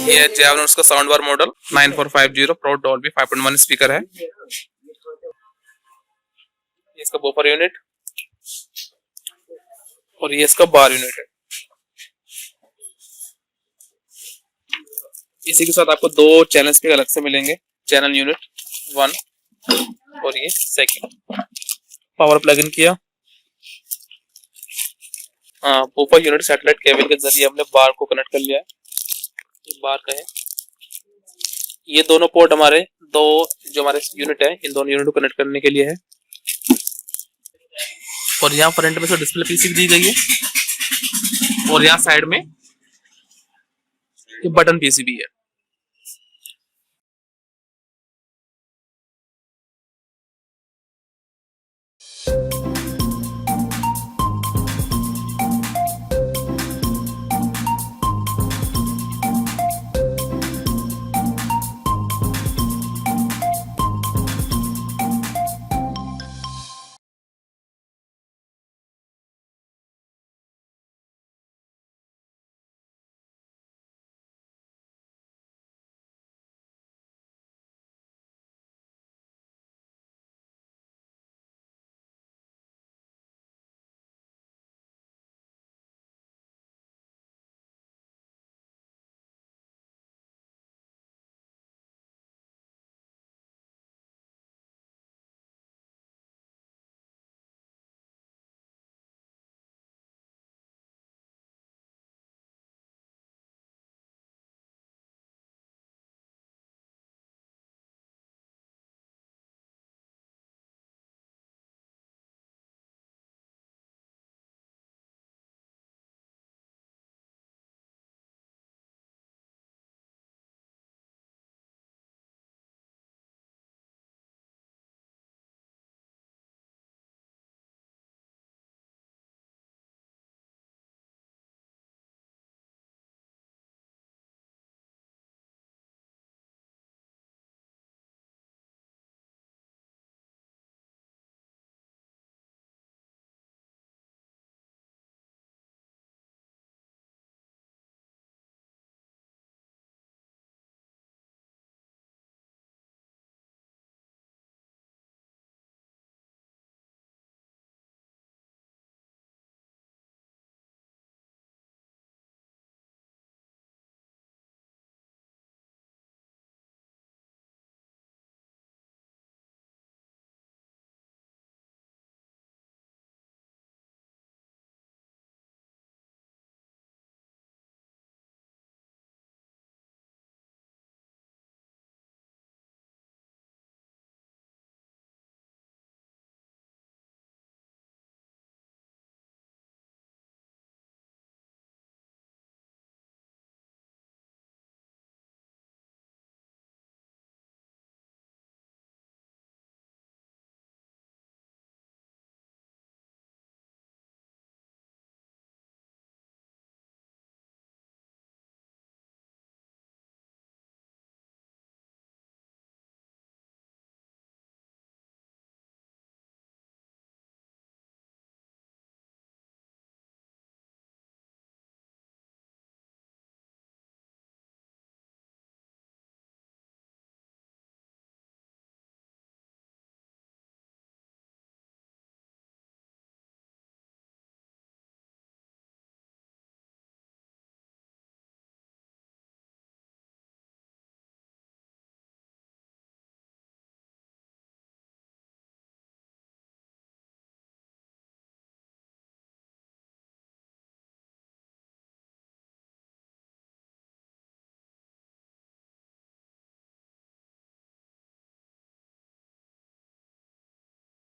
ये JAVLON उसका sound bar model 9450 pro Dolby 5.1 speaker है। ये इसका बफर यूनिट और ये इसका बार यूनिट है। इसी के साथ आपको दो चैनल स्पीकर अलग से मिलेंगे, चैनल यूनिट 1 और ये सेकंड। पावर प्लग इन किया, बफर यूनिट सैटेलाइट केबल के जरिए हमने बार को कनेक्ट कर लिया है। ये बार का है, ये दोनों पोर्ट हमारे दो जो हमारे यूनिट है इन दोनों यूनिट को कनेक्ट करने के लिए है। और यहाँ फ्रंट में डिस्प्ले पीसी दी गई है और यहाँ साइड में ये बटन पीसीबी है।